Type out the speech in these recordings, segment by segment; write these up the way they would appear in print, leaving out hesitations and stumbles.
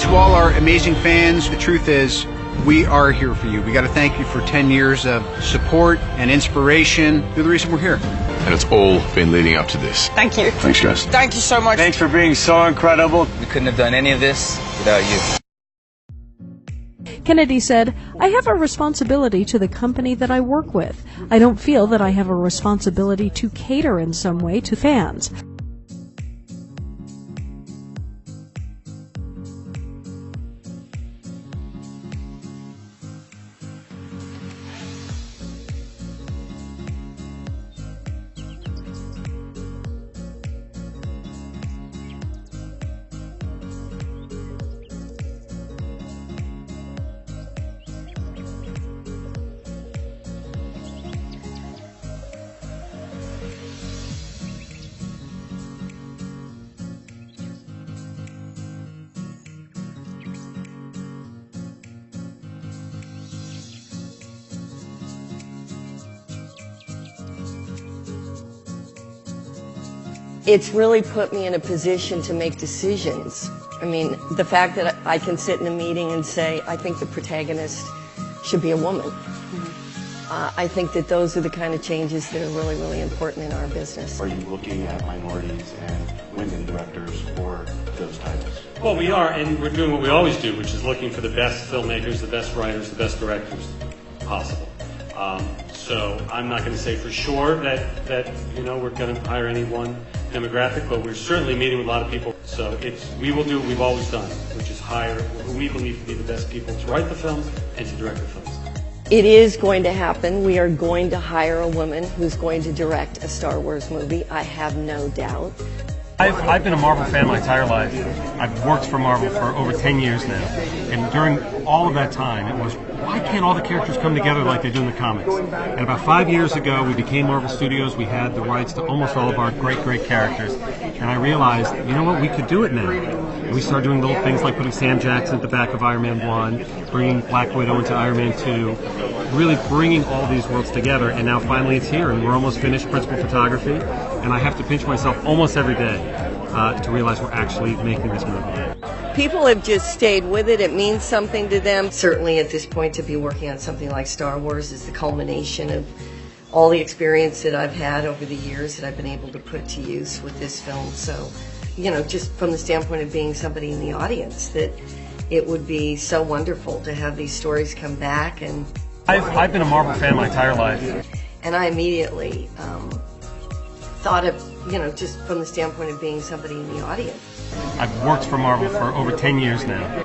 To all our amazing fans, the truth is, we are here for you. We got to thank you for 10 years of support and inspiration. You're the reason we're here. And it's all been leading up to this. Thank you. Thanks, guys. Thank you so much. Thanks for being so incredible. We couldn't have done any of this without you. Kennedy said, "I have a responsibility to the company that I work with. I don't feel that I have a responsibility to cater in some way to fans." It's really put me in a position to make decisions. I mean, the fact that I can sit in a meeting and say, I think the protagonist should be a woman. I think that those are the kind of changes that are really, really important in our business. Are you looking at minorities and women directors for those titles? Well, we are, and we're doing what we always do, which is looking for the best filmmakers, the best writers, the best directors possible. So I'm not going to say for sure that we're going to hire any one demographic, but we're certainly meeting with a lot of people. So we will do what we've always done, which is hire who we believe to be the best people to write the films and to direct the films. It is going to happen. We are going to hire a woman who's going to direct a Star Wars movie. I have no doubt. I've been a Marvel fan my entire life. I've worked for Marvel for over 10 years now. And during all of that time, it was, why can't all the characters come together like they do in the comics? And about 5 years ago, we became Marvel Studios. We had the rights to almost all of our great, great characters. And I realized, you know what, we could do it now. And we started doing little things like putting Sam Jackson at the back of Iron Man 1, bringing Black Widow into Iron Man 2, really bringing all these worlds together. And now finally it's here, and we're almost finished principal photography. And I have to pinch myself almost every day to realize we're actually making this movie. People have just stayed with it. It means something to them. Certainly at this point, to be working on something like Star Wars is the culmination of all the experience that I've had over the years that I've been able to put to use with this film. So, just from the standpoint of being somebody in the audience, that it would be so wonderful to have these stories come back. And I've been a Marvel fan my entire life. And I immediately thought of, just from the standpoint of being somebody in the audience. I've worked for Marvel for over 10 years now.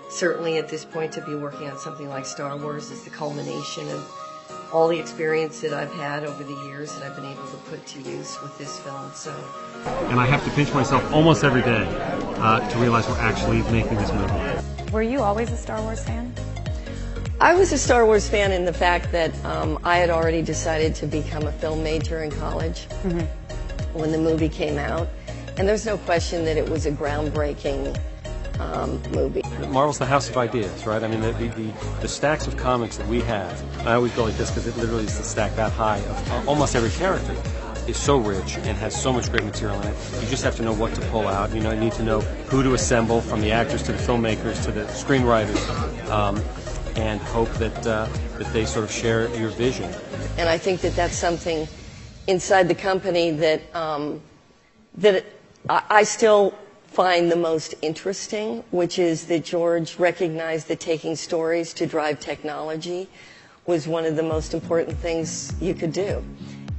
Certainly at this point, to be working on something like Star Wars is the culmination of all the experience that I've had over the years that I've been able to put to use with this film. So, and I have to pinch myself almost every day to realize we're actually making this movie. Were you always a Star Wars fan? I was a Star Wars fan in the fact that I had already decided to become a film major in college when the movie came out. And there's no question that it was a groundbreaking movie. Marvel's the house of ideas, right? I mean, the stacks of comics that we have, I always go like this because it literally is the stack that high of almost every character, is so rich and has so much great material in it. You just have to know what to pull out. You need to know who to assemble, from the actors to the filmmakers to the screenwriters, and hope that they sort of share your vision. And I think that that's something inside the company that I still find the most interesting, which is that George recognized that taking stories to drive technology was one of the most important things you could do.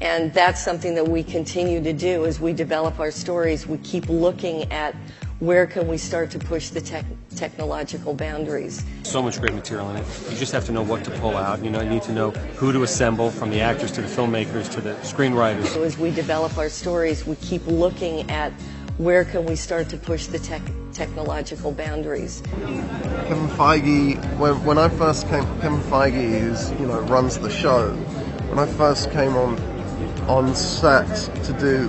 And that's something that we continue to do as we develop our stories. We keep looking at where can we start to push the technological boundaries. So much great material in it. You just have to know what to pull out. You need to know who to assemble, from the actors to the filmmakers to the screenwriters. So as we develop our stories, we keep looking at where can we start to push the technological boundaries. Kevin Feige, when I first came, Kevin Feige runs the show. When I first came on set to do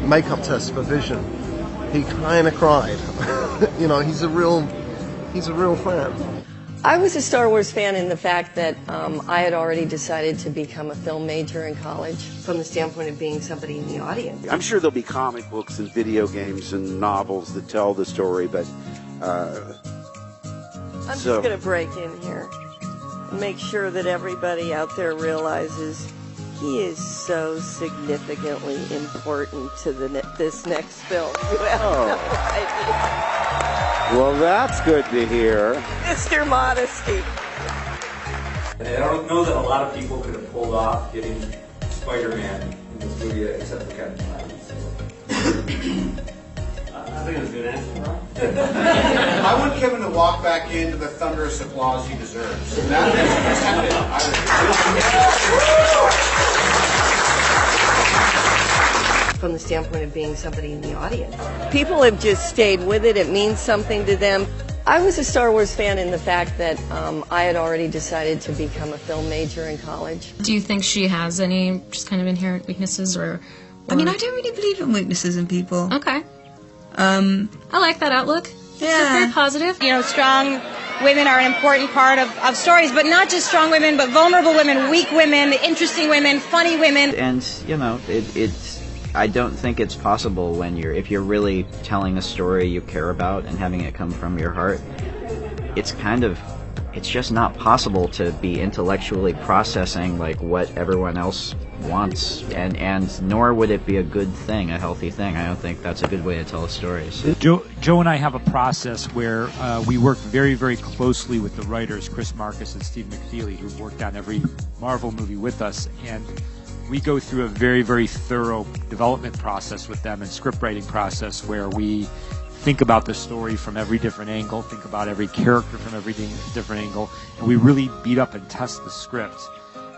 makeup tests for Vision, he kind of cried. He's a real fan. I was a Star Wars fan in the fact that I had already decided to become a film major in college from the standpoint of being somebody in the audience. I'm sure there'll be comic books and video games and novels that tell the story, but I'm just going to break in here and make sure that everybody out there realizes he is so significantly important to this next film. You have no idea. Well, that's good to hear. Mr. Modesty. I don't know that a lot of people could have pulled off getting Spider-Man in this movie except for Kevin Feige. I think it was a good answer, Ron. I want Kevin to walk back into the thunderous applause he deserves. That is From the standpoint of being somebody in the audience. People have just stayed with it. It means something to them. I was a Star Wars fan in the fact that I had already decided to become a film major in college. Do you think she has any just kind of inherent weaknesses or I mean, I don't really believe in weaknesses in people. Okay. I like that outlook. Yeah. It's very positive. You know, strong women are an important part of stories, but not just strong women, but vulnerable women, weak women, interesting women, funny women. And, you know, I don't think it's possible when if you're really telling a story you care about and having it come from your heart, it's just not possible to be intellectually processing like what everyone else wants, and nor would it be a good thing, a healthy thing. I don't think that's a good way to tell a story. So. Joe and I have a process where we work very, very closely with the writers, Chris Marcus and Steve McFeely, who've worked on every Marvel movie with us, and we go through a very, very thorough development process with them and script writing process where we think about the story from every different angle, think about every character from every different angle, and we really beat up and test the script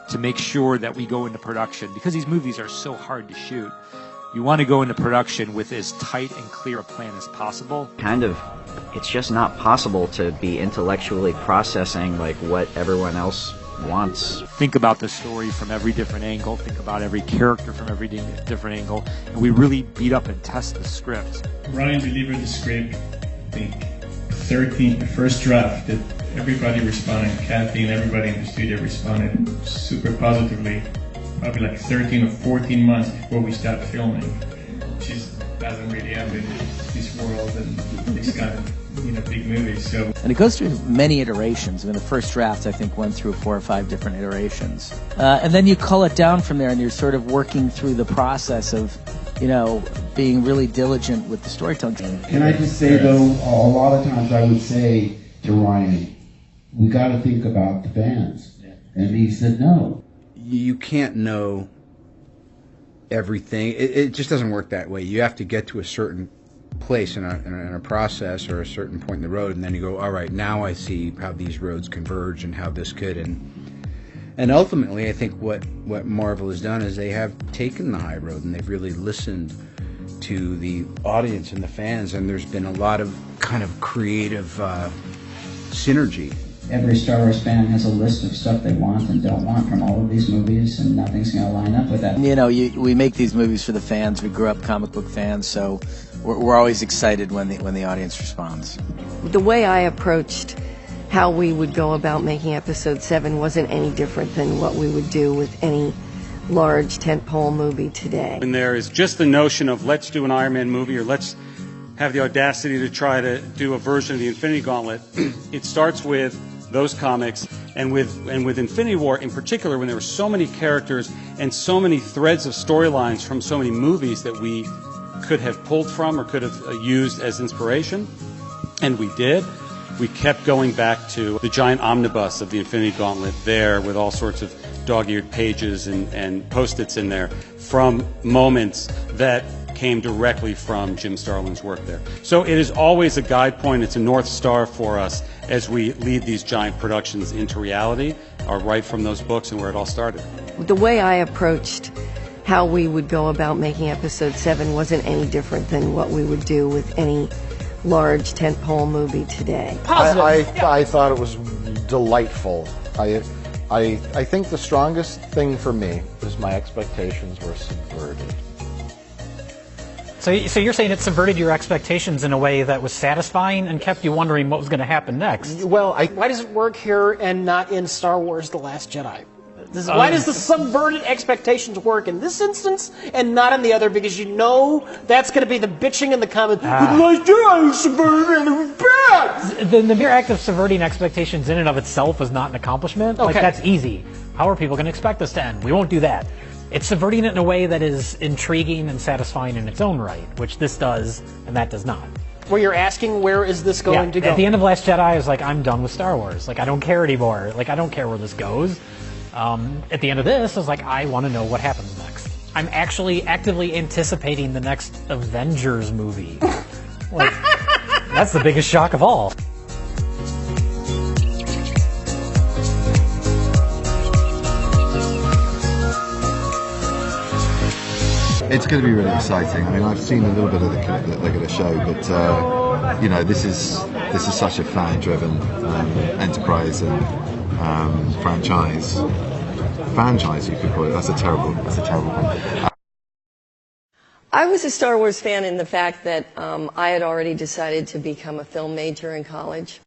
to make sure that we go into production. Because these movies are so hard to shoot, you want to go into production with as tight and clear a plan as possible. It's just not possible to be intellectually processing like what everyone else wants. Think about the story from every different angle, think about every character from every different angle, and we really beat up and test the script. Ryan delivered the script, I think, the first draft that everybody responded, Kathy and everybody in the studio responded super positively, probably like 13 or 14 months before we started filming. She doesn't really have this world and this kind of big movies. So. And it goes through many iterations. I mean, the first draft, I think, went through 4 or 5 different iterations. And then you cull it down from there, and you're sort of working through the process of, being really diligent with the storytelling. Can I just say, though, a lot of times I would say to Ryan, we got to think about the fans. And he said no. You can't know everything. It just doesn't work that way. You have to get to a certain place in a process or a certain point in the road, and then you go, all right, now I see how these roads converge and how this could. And ultimately, I think what Marvel has done is they have taken the high road and they've really listened to the audience and the fans, and there's been a lot of kind of creative synergy. Every Star Wars fan has a list of stuff they want and don't want from all of these movies, and nothing's going to line up with that. We make these movies for the fans. We grew up comic book fans, so we're always excited when the audience responds. The way I approached how we would go about making Episode 7 wasn't any different than what we would do with any large tentpole movie today. And there is just the notion of let's do an Iron Man movie, or let's have the audacity to try to do a version of the Infinity Gauntlet. It starts with those comics, and with Infinity War in particular, when there were so many characters and so many threads of storylines from so many movies that we could have pulled from or could have used as inspiration, and we did. We kept going back to the giant omnibus of the Infinity Gauntlet there with all sorts of dog-eared pages and Post-its in there from moments that came directly from Jim Starlin's work there. So it is always a guide point. It's a North Star for us as we lead these giant productions into reality, are right from those books and where it all started. The way I approached how we would go about making Episode 7 wasn't any different than what we would do with any large tentpole movie today. I thought it was delightful. I think the strongest thing for me was my expectations were subverted. So you're saying it subverted your expectations in a way that was satisfying and kept you wondering what was going to happen next? Well, why does it work here and not in Star Wars The Last Jedi? Why does the subverted expectations work in this instance and not in the other? Because you know that's going to be the bitching in the comments. The Last Jedi was subverted and it was bad! The mere act of subverting expectations in and of itself is not an accomplishment. Okay. Like, that's easy. How are people going to expect this to end? We won't do that. It's subverting it in a way that is intriguing and satisfying in its own right, which this does, and that does not. Where you're asking, where is this going to go? At the end of Last Jedi, I was like, I'm done with Star Wars. Like, I don't care anymore. Like, I don't care where this goes. At the end of this, I was like, I want to know what happens next. I'm actually actively anticipating the next Avengers movie. Like, that's the biggest shock of all. It's going to be really exciting. I mean, I've seen a little bit of the show, but you know, this is such a fan-driven enterprise and franchise, you could call it. That's a terrible thing. I was a Star Wars fan in the fact that I had already decided to become a film major in college.